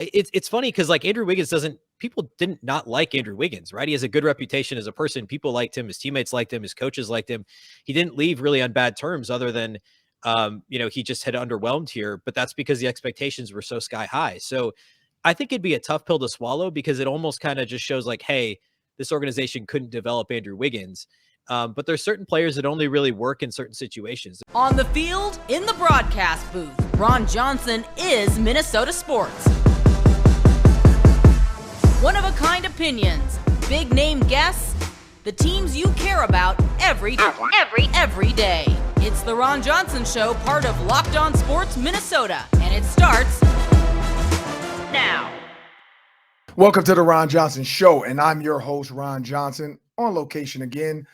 it's funny because like Andrew Wiggins people didn't not like Andrew Wiggins, right? He has a good reputation as a person. People liked him. His teammates liked him. His coaches liked him. He didn't leave really on bad terms other than, he just had underwhelmed here, but that's because the expectations were so sky high. So I think it'd be a tough pill to swallow because it almost kind of just shows like, hey, this organization couldn't develop Andrew Wiggins. But there's certain players that only really work in certain situations. On the field, in the broadcast booth, Ron Johnson is Minnesota sports. One-of-a-kind opinions, big-name guests, the teams you care about every day. It's the Ron Johnson Show, part of Locked On Sports Minnesota, and it starts now. Welcome to the Ron Johnson Show, and I'm your host, Ron Johnson, on location again.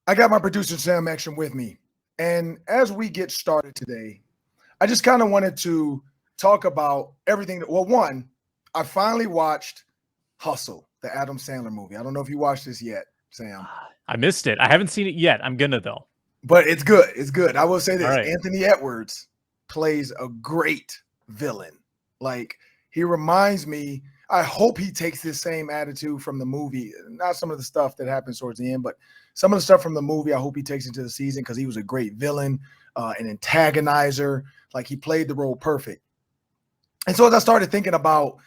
I got my producer, Sam Ekstrom, with me. And as we get started today, I just kind of wanted to talk about everything. One, I finally watched Hustle, the Adam Sandler movie. I don't know if you watched this yet, Sam. I missed it. I haven't seen it yet. I'm gonna, though. But it's good. It's good. I will say this. Right. Anthony Edwards plays a great villain. Like, he reminds me, I hope he takes this same attitude from the movie. Not some of the stuff that happens towards the end, but some of the stuff from the movie I hope he takes into the season because he was a great villain, an antagonizer. Like, he played the role perfect. And so as I started thinking about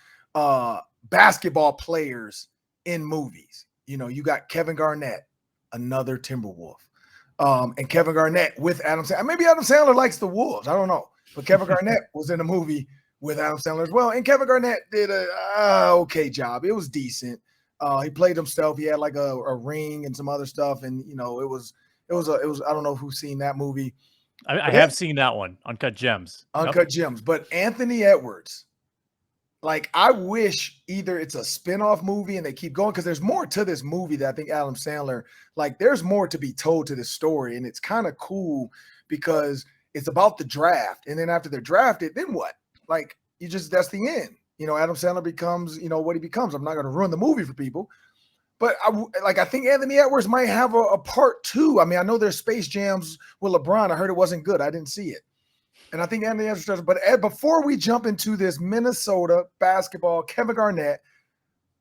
basketball players in movies, you got Kevin Garnett, another Timberwolf. And Kevin Garnett with Adam Sandler. Maybe Adam Sandler likes the Wolves. I don't know. But Kevin Garnett was in a movie with Adam Sandler as well. And Kevin Garnett did a okay job. It was decent. He played himself. He had like a ring and some other stuff. And, it was I don't know who's seen that movie. I have seen that one, Uncut Gems. Uncut Gems. But Anthony Edwards, like, I wish either it's a spinoff movie and they keep going because there's more to this movie that I think Adam Sandler, like, there's more to be told to this story. And it's kind of cool because it's about the draft. And then after they're drafted, then what? Like, that's the end. Adam Sandler becomes, what he becomes. I'm not going to ruin the movie for people. But I think Anthony Edwards might have a part two. I mean, I know there's Space Jams with LeBron. I heard it wasn't good. I didn't see it. And I think Anthony Edwards does. But before we jump into this Minnesota basketball, Kevin Garnett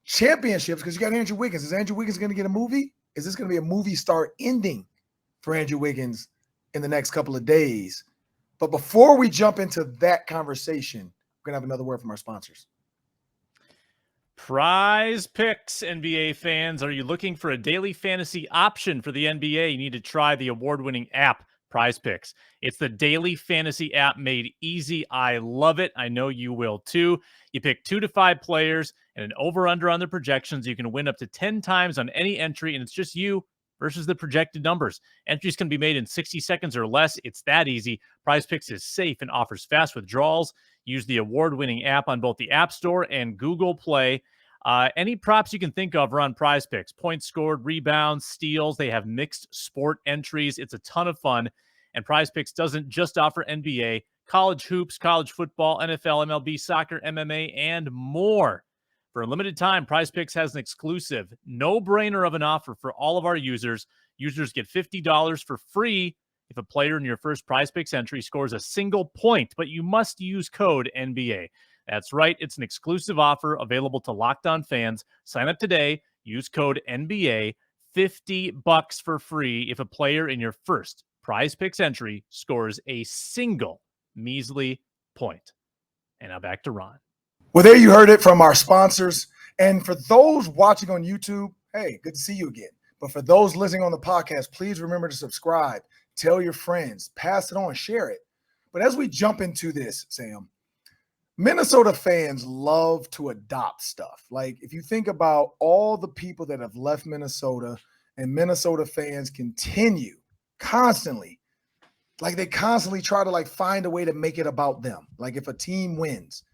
championships, because you got Andrew Wiggins. Is Andrew Wiggins going to get a movie? Is this going to be a movie star ending for Andrew Wiggins in the next couple of days? But before we jump into that conversation, we're going to have another word from our sponsors. Prize Picks, NBA fans. Are you looking for a daily fantasy option for the NBA? You need to try the award-winning app, Prize Picks. It's the daily fantasy app made easy. I love it. I know you will too. You pick 2 to 5 players and an over-under on the projections. You can win up to 10 times on any entry, and it's just you versus the projected numbers. Entries can be made in 60 seconds or less. It's that easy. Prize Picks is safe and offers fast withdrawals. Use the award-winning app on both the App Store and Google Play. Any props you can think of are on Prize Picks. Points scored, rebounds, steals. They have mixed sport entries. It's a ton of fun. And Prize Picks doesn't just offer NBA, college hoops, college football, NFL, MLB, soccer, MMA, and more. For a limited time, Prize Picks has an exclusive, no-brainer of an offer for all of our users. Users get $50 for free if a player in your first Prize Picks entry scores a single point, but you must use code NBA. That's right. It's an exclusive offer available to Locked On fans. Sign up today. Use code NBA. $50 for free if a player in your first Prize Picks entry scores a single measly point. And now back to Ron. Well, there you heard it from our sponsors. And for those watching on YouTube, hey, good to see you again. But for those listening on the podcast, please remember to subscribe, tell your friends, pass it on, share it. But as we jump into this, Sam, Minnesota fans love to adopt stuff. Like, if you think about all the people that have left Minnesota, and Minnesota fans continue constantly, like, they constantly try to like find a way to make it about them. Like, if a team wins,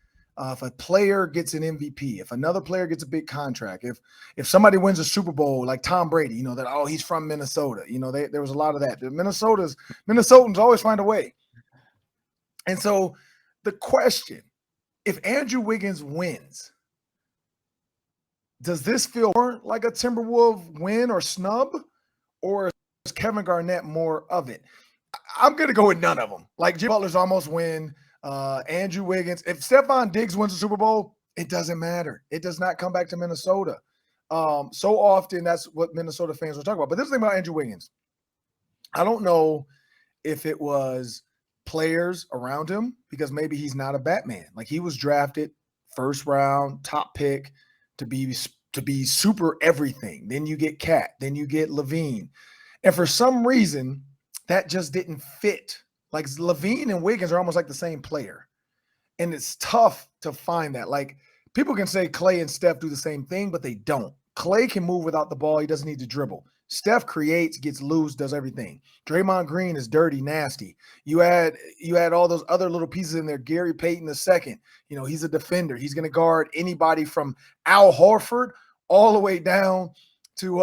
if a player gets an MVP, if another player gets a big contract, if somebody wins a Super Bowl like Tom Brady, that, he's from Minnesota. There was a lot of that. Minnesotans always find a way. And so the question, if Andrew Wiggins wins, does this feel more like a Timberwolves win or snub, or is Kevin Garnett more of it? I'm going to go with none of them. Like, Jimmy Butler's almost win. Andrew Wiggins. If Stephon Diggs wins the Super Bowl, It doesn't matter. It does not come back to Minnesota. So often that's what Minnesota fans will talk about. But this thing about Andrew Wiggins, I don't know if it was players around him, because maybe he's not a Batman. Like, he was drafted first round, top pick to be super everything. Then you get Cat, then you get Levine. And for some reason, that just didn't fit. Like, Levine and Wiggins are almost like the same player. And it's tough to find that. Like, people can say Klay and Steph do the same thing, but they don't. Klay can move without the ball. He doesn't need to dribble. Steph creates, gets loose, does everything. Draymond Green is dirty, nasty. You add all those other little pieces in there. Gary Payton II, he's a defender. He's going to guard anybody from Al Horford all the way down to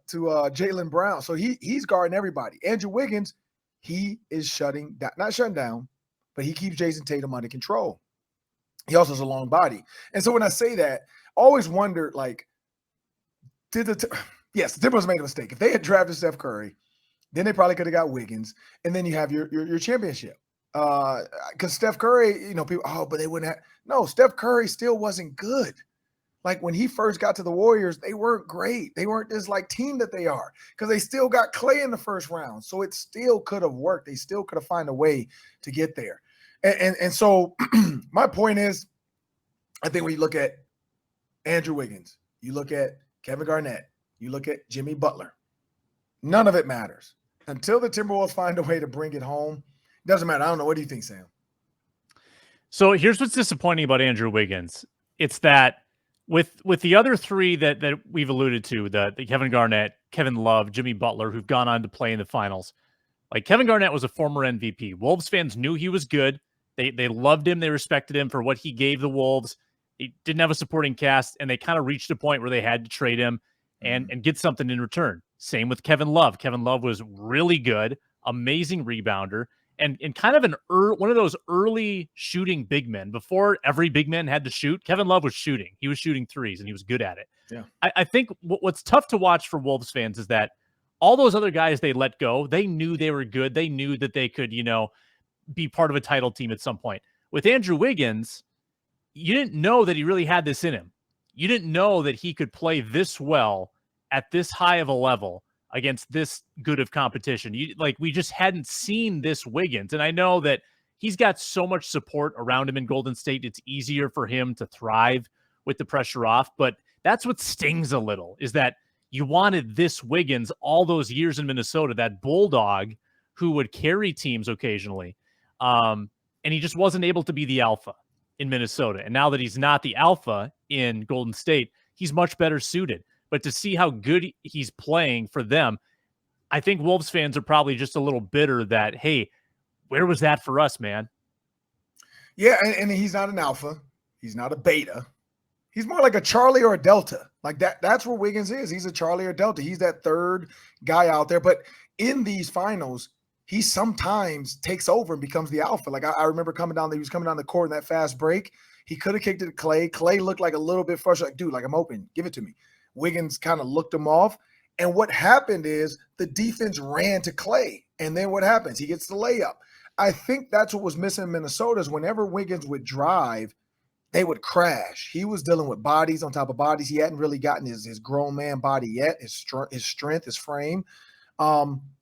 Jaylen Brown. So he's guarding everybody. Andrew Wiggins, he is not shutting down, but he keeps Jason Tatum under control. He also has a long body. And so when I say that, I always wondered, like, yes, the Timberwolves made a mistake. If they had drafted Steph Curry, then they probably could have got Wiggins, and then you have your championship. Because Steph Curry, people, but they wouldn't have. No, Steph Curry still wasn't good. Like, when he first got to the Warriors, they weren't great. They weren't this like team that they are, because they still got Klay in the first round. So it still could have worked. They still could have found a way to get there. And so my point is, I think when you look at Andrew Wiggins, you look at Kevin Garnett, you look at Jimmy Butler, none of it matters. Until the Timberwolves find a way to bring it home, it doesn't matter. I don't know. What do you think, Sam? So here's what's disappointing about Andrew Wiggins. It's that with the other three that we've alluded to, the Kevin Garnett, Kevin Love, Jimmy Butler, who've gone on to play in the finals, like, Kevin Garnett was a former MVP. Wolves fans knew he was good. They loved him. They respected him for what he gave the Wolves. He didn't have a supporting cast, and they kind of reached a point where they had to trade him and get something in return. Same with Kevin Love. Kevin Love was really good, amazing rebounder, and kind of one of those early shooting big men. Before every big man had to shoot, Kevin Love was shooting. He was shooting threes, and he was good at it. Yeah. I think what's tough to watch for Wolves fans is that all those other guys they let go, they knew they were good. They knew that they could, be part of a title team at some point. With Andrew Wiggins, you didn't know that he really had this in him. You didn't know that he could play this well at this high of a level against this good of competition. We just hadn't seen this Wiggins. And I know that he's got so much support around him in Golden State. It's easier for him to thrive with the pressure off. But that's what stings a little, is that you wanted this Wiggins all those years in Minnesota, that bulldog who would carry teams occasionally. And he just wasn't able to be the alpha in Minnesota. And now that he's not the alpha in Golden State, he's much better suited. But to see how good he's playing for them, I think Wolves fans are probably just a little bitter that, hey, where was that for us, man? Yeah, and he's not an alpha. He's not a beta. He's more like a Charlie or a Delta. Like that's where Wiggins is. He's a Charlie or Delta. He's that third guy out there. But in these finals, he sometimes takes over and becomes the alpha. Like I remember he was coming down the court in that fast break. He could have kicked it to Klay. Klay looked like a little bit frustrated. Like, dude, like, I'm open. Give it to me. Wiggins kind of looked him off. And what happened is the defense ran to Klay. And then what happens? He gets the layup. I think that's what was missing in Minnesota, is whenever Wiggins would drive, they would crash. He was dealing with bodies on top of bodies. He hadn't really gotten his grown man body yet, his strength, his frame.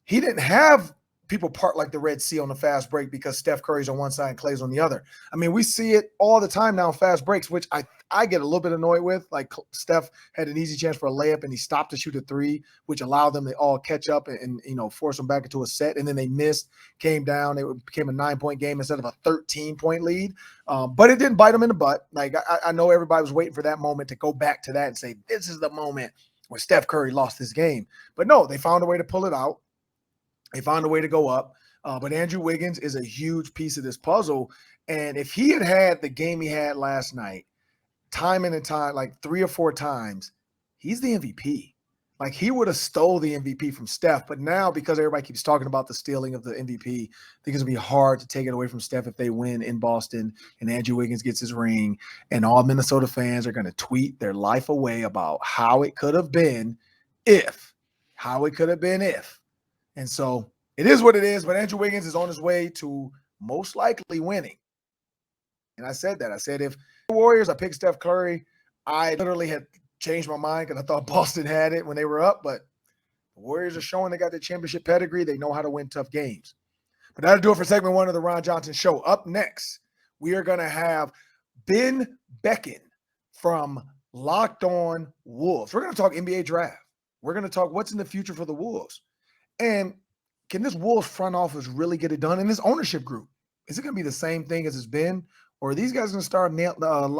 He didn't have people part like the Red Sea on the fast break because Steph Curry's on one side and Klay's on the other. I mean, we see it all the time now in fast breaks, which I get a little bit annoyed with. Like, Steph had an easy chance for a layup and he stopped to shoot a three, which allowed them to all catch up and force them back into a set. And then they missed, came down. It became a 9-point game instead of a 13-point lead. But it didn't bite them in the butt. Like, I know everybody was waiting for that moment to go back to that and say, this is the moment where Steph Curry lost this game. But no, they found a way to pull it out. They found a way to go up. But Andrew Wiggins is a huge piece of this puzzle. And if he had had the game he had last night, time and time, like 3 or 4 times, he's the MVP. Like, he would have stole the MVP from Steph. But now, because everybody keeps talking about the stealing of the MVP, I think it's going to be hard to take it away from Steph if they win in Boston and Andrew Wiggins gets his ring. And all Minnesota fans are going to tweet their life away about how it could have been if. And so it is what it is, but Andrew Wiggins is on his way to most likely winning. And I said that. I said if Warriors, I picked Steph Curry. I literally had changed my mind because I thought Boston had it when they were up, but the Warriors are showing they got the championship pedigree. They know how to win tough games. But that'll do it for segment 1 of the Ron Johnson Show. Up next, we are going to have Ben Beecken from Locked On Wolves. We're going to talk NBA draft. We're going to talk what's in the future for the Wolves. And can this Wolves front office really get it done? And this ownership group, is it going to be the same thing as it's been? Or are these guys going to start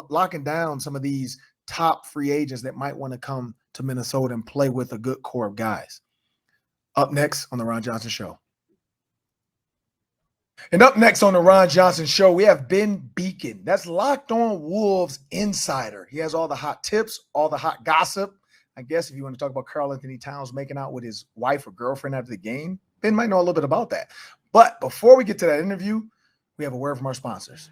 locking down some of these top free agents that might want to come to Minnesota and play with a good core of guys? Up next on the Ron Johnson Show. And up next on the Ron Johnson Show, we have Ben Beecken. That's Locked On Wolves insider. He has all the hot tips, all the hot gossip. I guess if you want to talk about Karl-Anthony Towns making out with his wife or girlfriend after the game, Ben might know a little bit about that. But before we get to that interview, we have a word from our sponsors.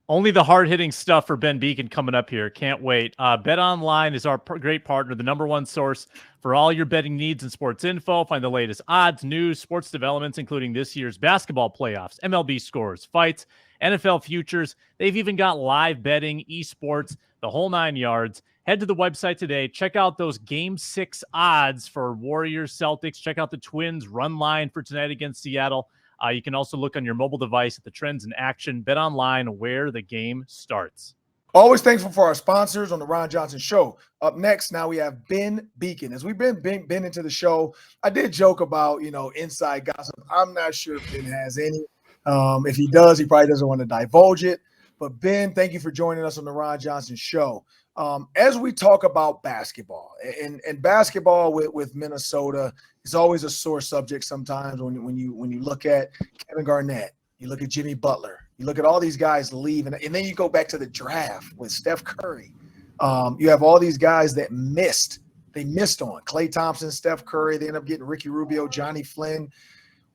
Only the hard-hitting stuff for Ben Beecken coming up here. Can't wait. BetOnline is our great partner, the #1 source for all your betting needs and sports info. Find the latest odds, news, sports developments, including this year's basketball playoffs, MLB scores, fights, NFL futures. They've even got live betting, esports, the whole 9 yards. Head to the website today. Check out those Game 6 odds for Warriors, Celtics. Check out the Twins run line for tonight against Seattle. You can also look on your mobile device at the trends in action. Bet online where the game starts. Always thankful for our sponsors on the Ron Johnson Show. Up next, now we have Ben Beecken. As we've been into the show, I did joke about, inside gossip. I'm not sure if Ben has any. If he does, he probably doesn't want to divulge it. But Ben, thank you for joining us on the Ron Johnson Show. As we talk about basketball, and basketball with Minnesota is always a sore subject sometimes when you look at Kevin Garnett, you look at Jimmy Butler, you look at all these guys leave, and then you go back to the draft with Steph Curry. You have all these guys that missed. They missed on Klay Thompson, Steph Curry. They end up getting Ricky Rubio, Johnny Flynn.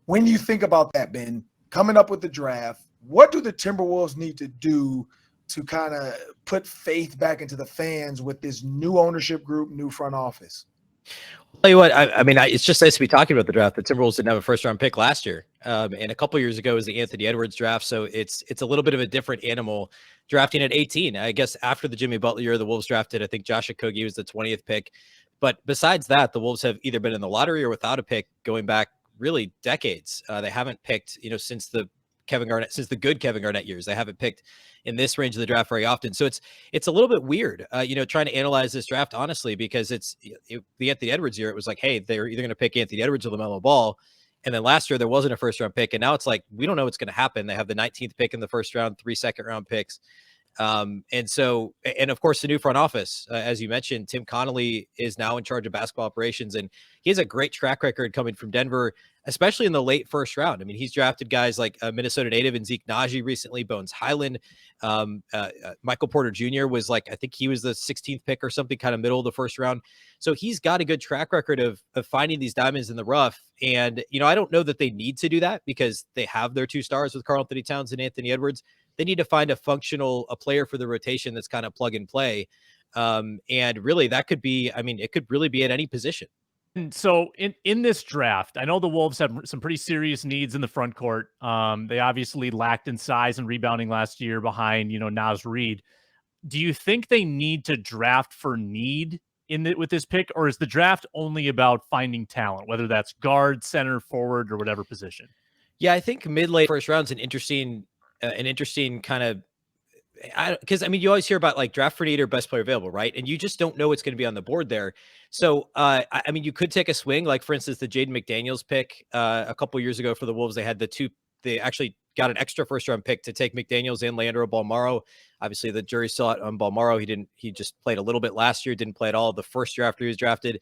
When you think about that, Ben, coming up with the draft, what do the Timberwolves need to do to kind of put faith back into the fans with this new ownership group, new front office? I'll tell you what, it's just nice to be talking about the draft. The Timberwolves didn't have a first-round pick last year, and a couple years ago was the Anthony Edwards draft, so it's a little bit of a different animal drafting at 18. I guess after the Jimmy Butler year, the Wolves drafted, I think Josh Okogie was the 20th pick, but besides that, the Wolves have either been in the lottery or without a pick going back really decades. They haven't picked, since the good Kevin Garnett years. They haven't picked in this range of the draft very often. So it's a little bit weird, trying to analyze this draft honestly, because the Anthony Edwards year. It was like, hey, they're either going to pick Anthony Edwards or LaMelo Ball. And then last year there wasn't a first round pick. And now it's like, we don't know what's going to happen. They have the 19th pick in the first round, 3 second-round picks. And of course the new front office, as you mentioned, Tim Connolly is now in charge of basketball operations, and he has a great track record coming from Denver, especially in the late first round. I mean, he's drafted guys like Minnesota native and Zeke Naji recently, Bones Highland, Michael Porter Jr. was I think he was the 16th pick or something, kind of middle of the first round. So he's got a good track record of finding these diamonds in the rough. And, I don't know that they need to do that because they have their 2 stars with Karl-Anthony Towns and Anthony Edwards. They need to find a player for the rotation that's kind of plug and play. And really that could be, it could really be at any position. And so in this draft, I know the Wolves have some pretty serious needs in the front court. They obviously lacked in size and rebounding last year behind, Naz Reid. Do you think they need to draft for need with this pick, or is the draft only about finding talent, whether that's guard, center, forward, or whatever position? Yeah, I think mid-late first round's an interesting kind of, because you always hear about draft for need or best player available, right? And you just don't know what's going to be on the board there. So, you could take a swing, like for instance, the Jaden McDaniels pick a couple years ago for the Wolves. They had they actually got an extra first round pick to take McDaniels and Leandro Balmaro. Obviously, the jury's still out on Balmaro. He just played a little bit last year, didn't play at all the first year after he was drafted.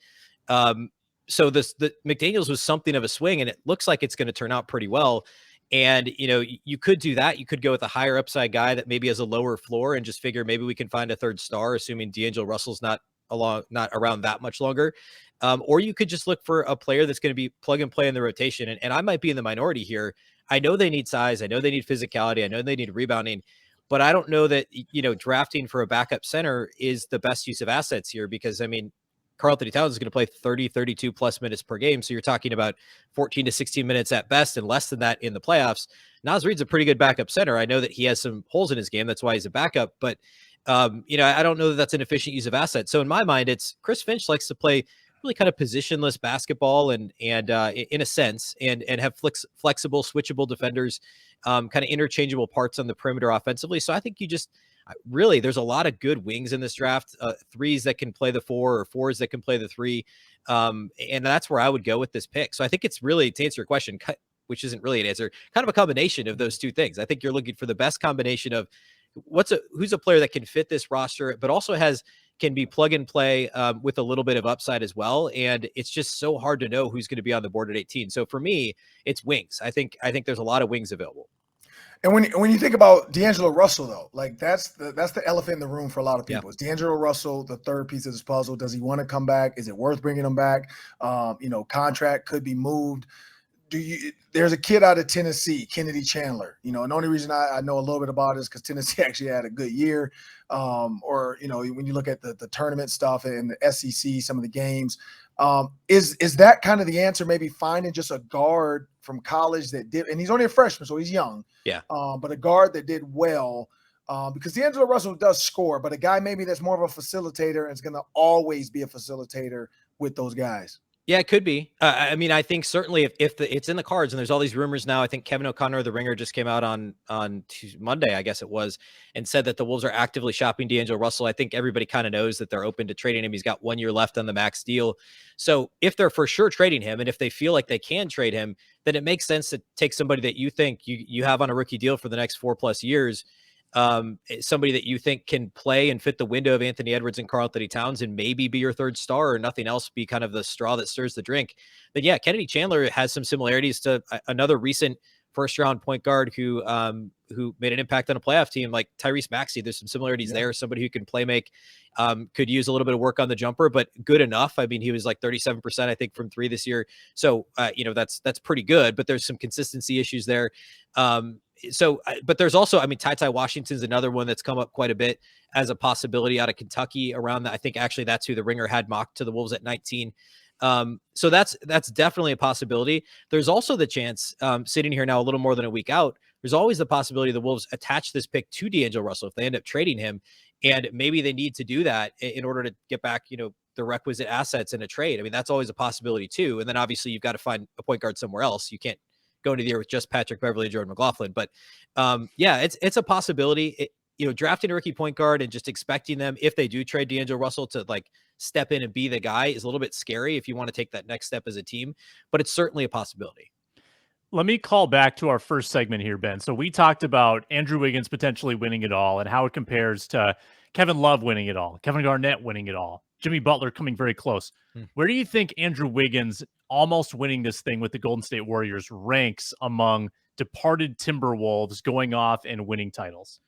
So the McDaniels was something of a swing, and it looks like it's going to turn out pretty well. And, you could do that. You could go with a higher upside guy that maybe has a lower floor and just figure maybe we can find a third star, assuming D'Angelo Russell's not around that much longer. Or you could just look for a player that's going to be plug and play in the rotation. And I might be in the minority here. I know they need size. I know they need physicality. I know they need rebounding. But I don't know that, drafting for a backup center is the best use of assets here because, Karl-Anthony Towns is going to play 30, 32 plus minutes per game. So you're talking about 14 to 16 minutes at best and less than that in the playoffs. Naz Reid's a pretty good backup center. I know that he has some holes in his game. That's why he's a backup. But I don't know that that's an efficient use of assets. So in my mind, it's Chris Finch likes to play really kind of positionless basketball and in a sense, and have flexible, switchable defenders, kind of interchangeable parts on the perimeter offensively. So I think really, there's a lot of good wings in this draft, threes that can play the four or fours that can play the three. And that's where I would go with this pick. So I think it's really, to answer your question, which isn't really an answer, kind of a combination of those two things. I think you're looking for the best combination of who's a player that can fit this roster, but also can be plug and play with a little bit of upside as well. And it's just so hard to know who's going to be on the board at 18. So for me, it's wings. I think there's a lot of wings available. And when you think about D'Angelo Russell, though, like that's the elephant in the room for a lot of people. Is D'Angelo Russell the third piece of this puzzle? Does he want to come back? Is it worth bringing him back? Contract could be moved. There's a kid out of Tennessee, Kennedy Chandler, and the only reason I know a little bit about it is because Tennessee actually had a good year. When you look at the tournament stuff and the SEC, some of the games, is that kind of the answer? Maybe finding just a guard from college that did, and he's only a freshman, so he's young. Yeah. But a guard that did well, because D'Angelo Russell does score, but a guy maybe that's more of a facilitator and is going to always be a facilitator with those guys. Yeah, it could be. I think certainly if it's in the cards, and there's all these rumors now. I think Kevin O'Connor, the Ringer, just came out on Monday, I guess it was, and said that the Wolves are actively shopping D'Angelo Russell. I think everybody kind of knows that they're open to trading him. He's got 1 year left on the max deal. So if they're for sure trading him, and if they feel like they can trade him, then it makes sense to take somebody that you think you have on a rookie deal for the next 4+ years. Somebody that you think can play and fit the window of Anthony Edwards and Karl-Anthony Towns and maybe be your third star, or nothing else be kind of the straw that stirs the drink. Then yeah, Kennedy Chandler has some similarities to another recent first-round point guard who made an impact on a playoff team like Tyrese Maxey. There's some similarities there. Somebody who can play make, could use a little bit of work on the jumper, but good enough. I mean, he was like 37%, I think, from three this year. So, that's pretty good, but there's some consistency issues there. But there's also, Ty Washington's another one that's come up quite a bit as a possibility out of Kentucky around that. I think actually that's who the Ringer had mocked to the Wolves at 19. So that's definitely a possibility. There's also the chance, sitting here now a little more than a week out, there's always the possibility the Wolves attach this pick to D'Angelo Russell if they end up trading him, and maybe they need to do that in order to get back, the requisite assets in a trade. That's always a possibility too. And then obviously you've got to find a point guard somewhere else. You can't go into the year with just Patrick Beverley and Jordan McLaughlin. But it's a possibility. Drafting a rookie point guard and just expecting them, if they do trade D'Angelo Russell, to like step in and be the guy is a little bit scary if you want to take that next step as a team, but it's certainly a possibility. Let me call back to our first segment here, Ben. So we talked about Andrew Wiggins potentially winning it all and how it compares to Kevin Love winning it all, Kevin Garnett winning it all, Jimmy Butler coming very close. Where do you think Andrew Wiggins almost winning this thing with the Golden State Warriors ranks among departed Timberwolves going off and winning titles?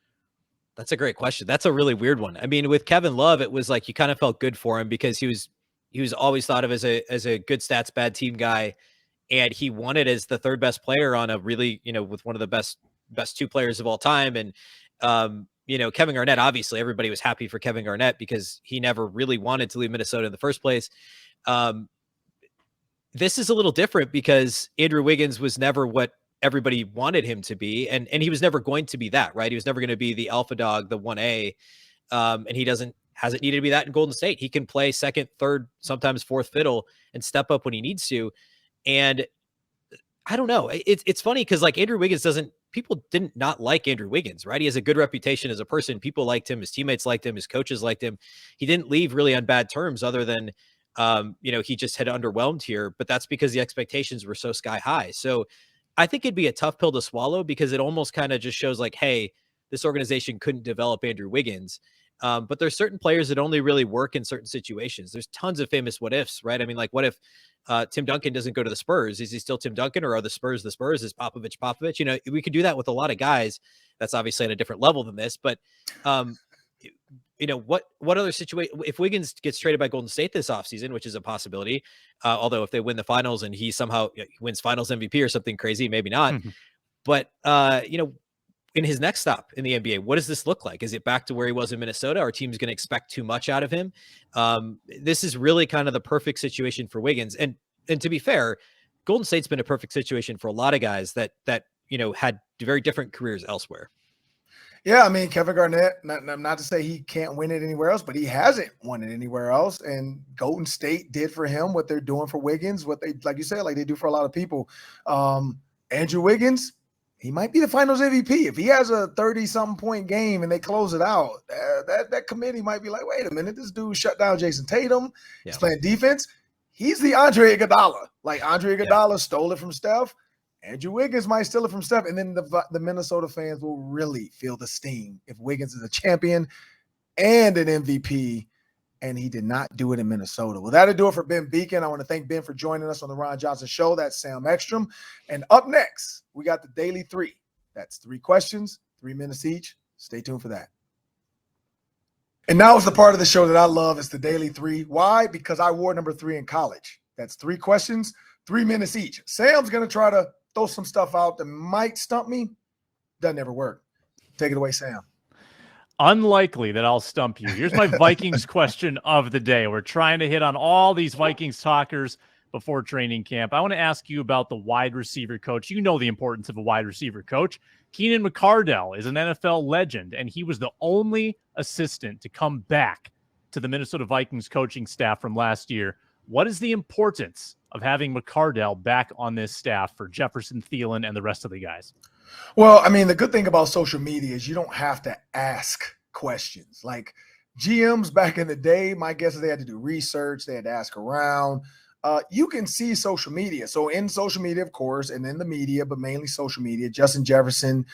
That's a great question. That's a really weird one. With Kevin Love, it was like you kind of felt good for him because he was always thought of as a good stats, bad team guy. And he won it as the third best player on a really, with one of the best two players of all time. And, Kevin Garnett, obviously everybody was happy for Kevin Garnett because he never really wanted to leave Minnesota in the first place. This is a little different because Andrew Wiggins was never what everybody wanted him to be. And he was never going to be that, right? He was never going to be the alpha dog, the 1A. And he hasn't needed to be that in Golden State. He can play second, third, sometimes fourth fiddle and step up when he needs to. And I don't know. It's funny because like Andrew Wiggins people didn't not like Andrew Wiggins, right? He has a good reputation as a person. People liked him. His teammates liked him. His coaches liked him. He didn't leave really on bad terms other than, he just had underwhelmed here, but that's because the expectations were so sky high. So I think it'd be a tough pill to swallow because it almost kind of just shows like, hey, this organization couldn't develop Andrew Wiggins. But there's certain players that only really work in certain situations. There's tons of famous what ifs, right? Like what if Tim Duncan doesn't go to the Spurs? Is he still Tim Duncan, or are the Spurs the Spurs? Is Popovich? We could do that with a lot of guys. That's obviously at a different level than this, but what other situation, if Wiggins gets traded by Golden State this offseason, which is a possibility, although if they win the finals and he somehow wins finals MVP or something crazy, maybe not, but in his next stop in the NBA, what does this look like? Is it back to where he was in Minnesota? Our team's going to expect too much out of him. This is really kind of the perfect situation for Wiggins. And to be fair, Golden State's been a perfect situation for a lot of guys that had very different careers elsewhere. Yeah, I mean, Kevin Garnett, not to say he can't win it anywhere else, but he hasn't won it anywhere else. And Golden State did for him what they're doing for Wiggins, what they, like you said, like they do for a lot of people. Andrew Wiggins, he might be the finals MVP. If he has a 30-something point game and they close it out, that committee might be like, wait a minute, this dude shut down Jason Tatum. He's playing defense. He's the Andre Iguodala. Like Andre Iguodala stole it from Steph. Andrew Wiggins might steal it from Steph, and then the Minnesota fans will really feel the sting if Wiggins is a champion and an MVP, and he did not do it in Minnesota. Well, that'll do it for Ben Beecken. I want to thank Ben for joining us on the Ron Johnson Show. That's Sam Ekstrom. And up next, we got the Daily 3. That's 3 questions, 3 minutes each. Stay tuned for that. And now it's the part of the show that I love. It's the Daily 3. Why? Because I wore number 3 in college. That's 3 questions, 3 minutes each. Sam's going to try to throw some stuff out that might stump me. Doesn't ever work. Take it away, Sam. Unlikely that I'll stump you. Here's my Vikings question of the day. We're trying to hit on all these Vikings talkers before training camp. I want to ask you about the wide receiver coach. You know the importance of a wide receiver coach. Keenan McCardell is an NFL legend, and he was the only assistant to come back to the Minnesota Vikings coaching staff from last year. What is the importance of having McCardell back on this staff for Jefferson, Thielen, and the rest of the guys? Well, I mean, the good thing about social media is you don't have to ask questions. Like GMs back in the day, my guess is they had to do research. They had to ask around. You can see social media. So in social media, of course, and in the media, but mainly social media, Justin Jefferson,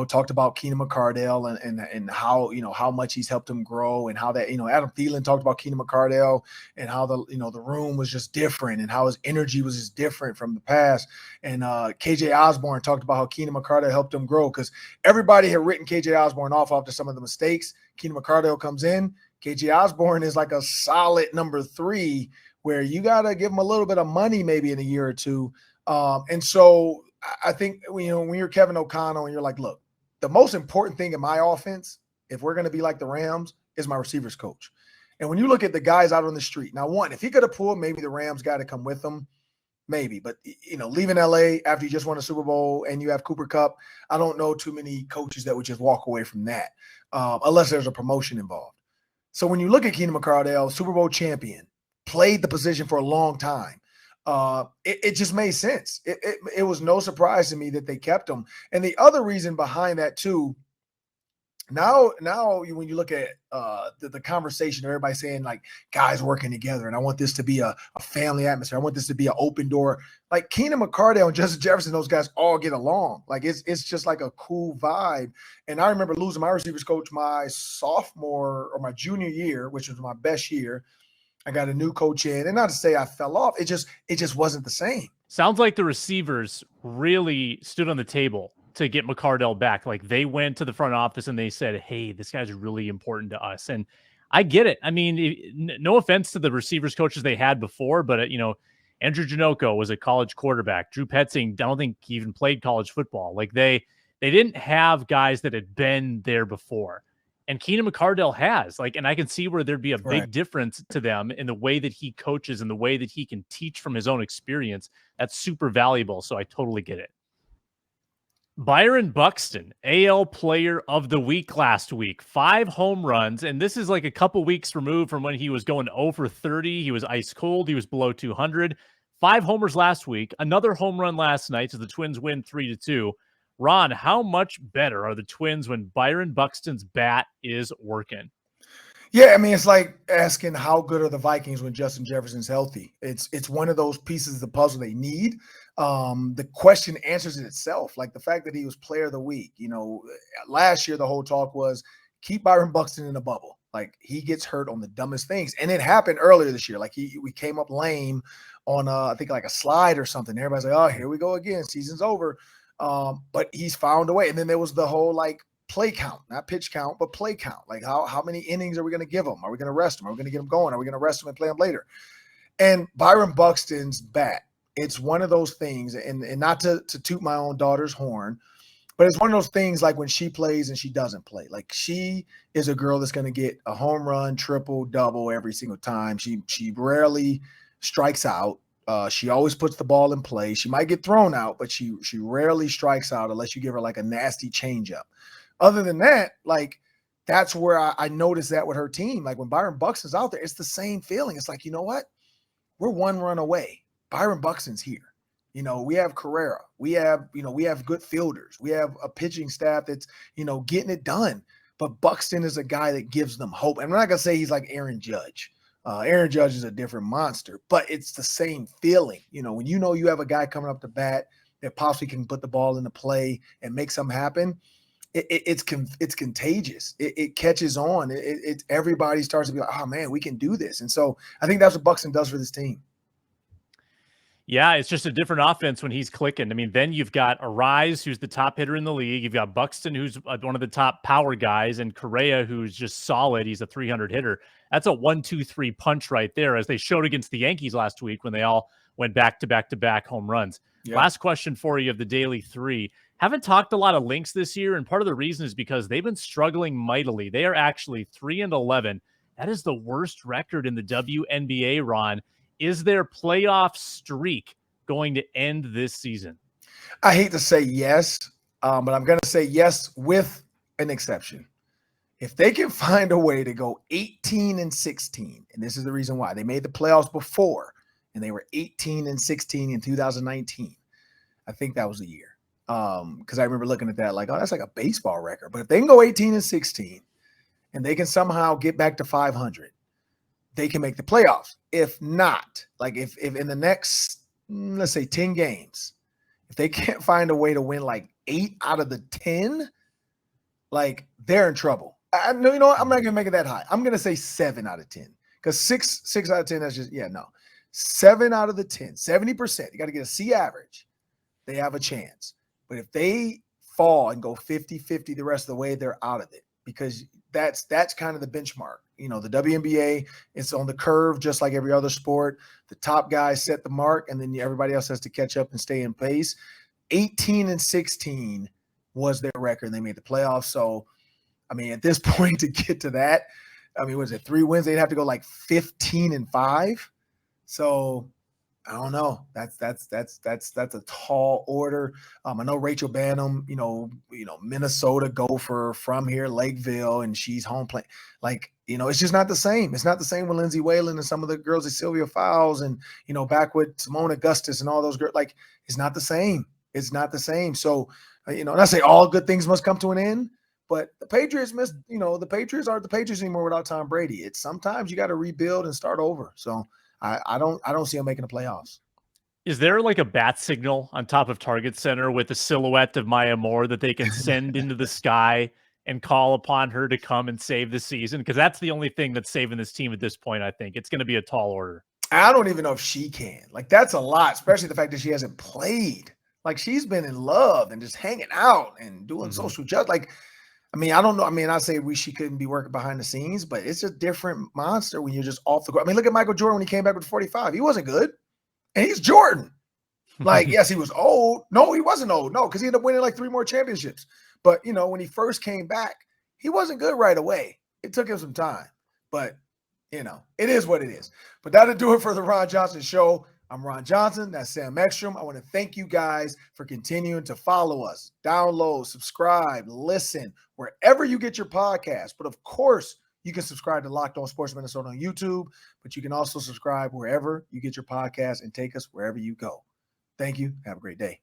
talked about Keenan McCardell and how, how much he's helped him grow, and how that, Adam Thielen talked about Keenan McCardell and how the room was just different and how his energy was just different from the past. And KJ Osborne talked about how Keenan McCardell helped him grow, because everybody had written KJ Osborne off after some of the mistakes. Keenan McCardell comes in. KJ Osborne is like a solid number 3, where you got to give him a little bit of money maybe in a year or two. And so I think, when you're Kevin O'Connell and you're like, look, the most important thing in my offense, if we're going to be like the Rams, is my receivers coach. And when you look at the guys out on the street, now, one, if he could have pulled maybe the Rams guy to come with him, maybe. But, leaving L.A. after you just won a Super Bowl and you have Cooper Kupp, I don't know too many coaches that would just walk away from that unless there's a promotion involved. So when you look at Keenan McCardell, Super Bowl champion, played the position for a long time. It just made sense. It was no surprise to me that they kept him. And the other reason behind that too, now when you look at the conversation, everybody saying like guys working together, and I want this to be a family atmosphere. I want this to be an open door. Like Keenan McCardell and Justin Jefferson, those guys all get along. Like it's just like a cool vibe. And I remember losing my receivers coach my sophomore or my junior year, which was my best year. I got a new coach in, and not to say I fell off. It just wasn't the same. Sounds like the receivers really stood on the table to get McCardell back. Like they went to the front office and they said, hey, this guy's really important to us. And I get it. I mean, no offense to the receivers coaches they had before, but Andrew Janocko was a college quarterback. Drew Petzing, I don't think he even played college football. Like they didn't have guys that had been there before. And Keenan McCardell has, and I can see where there'd be a big difference to them in the way that he coaches and the way that he can teach from his own experience. That's super valuable. So I totally get it. Byron Buxton, AL Player of the Week last week, 5 home runs. And this is like a couple weeks removed from when he was going 0 for 30. He was ice cold. He was below 200. 5 homers last week. Another home run last night. So the Twins win 3-2. Ron, how much better are the Twins when Byron Buxton's bat is working? Yeah, I mean, it's like asking how good are the Vikings when Justin Jefferson's healthy. It's one of those pieces of the puzzle they need. The question answers it itself, like the fact that he was Player of the Week. Last year the whole talk was keep Byron Buxton in a bubble. Like he gets hurt on the dumbest things, and it happened earlier this year. Like we came up lame on I think like a slide or something. Everybody's like, oh, here we go again. Season's over. But he's found a way. And then there was the whole like play count, not pitch count, but play count. Like how many innings are we going to give him? Are we going to rest him? Are we going to get him going? Are we going to rest him and play him later? And Byron Buxton's bat, it's one of those things, and not to toot my own daughter's horn, but it's one of those things like when she plays and she doesn't play. Like she is a girl that's going to get a home run, triple, double every single time. She rarely strikes out. She always puts the ball in play. She might get thrown out, but she rarely strikes out unless you give her like a nasty changeup. Other than that, like, that's where I noticed that with her team. Like when Byron Buxton's out there, it's the same feeling. It's like, you know what? We're one run away. Byron Buxton's here. You know, we have Carrera. We have good fielders. We have a pitching staff that's, getting it done. But Buxton is a guy that gives them hope. And I'm not going to say he's like Aaron Judge. Aaron Judge is a different monster, but it's the same feeling. When you have a guy coming up to bat that possibly can put the ball into play and make something happen, it's contagious. It catches on. Everybody starts to be like, oh man, we can do this. And so I think that's what Buxton does for this team. Yeah, it's just a different offense when he's clicking. I mean, then you've got Arise, who's the top hitter in the league. You've got Buxton, who's one of the top power guys, and Correa, who's just solid. He's a 300 hitter. That's a 1-2-3 punch right there, as they showed against the Yankees last week when they all went back-to-back-to-back home runs. Yeah. Last question for you of the Daily 3. Haven't talked a lot of Lynx this year, and part of the reason is because they've been struggling mightily. They are actually 3-11. That is the worst record in the WNBA, Ron. Is their playoff streak going to end this season? I hate to say yes, but I'm going to say yes with an exception. If they can find a way to go 18-16, and this is the reason why. They made the playoffs before, and they were 18-16 in 2019. I think that was the year. Because I remember looking at that like, oh, that's like a baseball record. But if they can go 18-16, and they can somehow get back to 500, they can make the playoffs. If not, like if in the next, let's say 10 games, if they can't find a way to win like 8 out of the 10, like they're in trouble. No, you know what? I'm not going to make it that high. I'm going to say 7 out of 10 because 6 out of 10, that's just, 7 out of the 10, 70%. You got to get a C average. They have a chance. But if they fall and go 50-50 the rest of the way, they're out of it because that's kind of the benchmark. The WNBA, it's on the curve just like every other sport. The top guys set the mark, and then everybody else has to catch up and stay in pace. 18-16 was their record, and they made the playoffs. So, I mean, at this point to get to that, I mean, was it 3 wins? They'd have to go like 15-5. So I don't know. That's a tall order. I know Rachel Banham, Minnesota Gopher from here, Lakeville, and she's home playing. Like, it's just not the same. It's not the same with Lindsay Whalen and some of the girls, like Sylvia Fowles and, back with Simone Augustus and all those girls. Like, it's not the same. It's not the same. So, and I say all good things must come to an end, but the Patriots the Patriots aren't the Patriots anymore without Tom Brady. It's sometimes you got to rebuild and start over. So I don't see them making the playoffs. Is there like a bat signal on top of Target Center with a silhouette of Maya Moore that they can send into the sky and call upon her to come and save the season? Because that's the only thing that's saving this team at this point, I think. It's going to be a tall order. I don't even know if she can. Like, that's a lot, especially the fact that she hasn't played. Like, she's been in love and just hanging out and doing social justice. Like, I mean, I don't know. I mean, I say she couldn't be working behind the scenes, but it's a different monster when you're just off the court. I mean, look at Michael Jordan when he came back with 45. He wasn't good. And he's Jordan. Like, yes, he was old. No, he wasn't old. No, because he ended up winning like 3 more championships. But, when he first came back, he wasn't good right away. It took him some time. But, it is what it is. But that'll do it for the Ron Johnson Show. I'm Ron Johnson. That's Sam Ekstrom. I want to thank you guys for continuing to follow us, download, subscribe, listen, wherever you get your podcast. But, of course, you can subscribe to Locked On Sports Minnesota on YouTube, but you can also subscribe wherever you get your podcast and take us wherever you go. Thank you. Have a great day.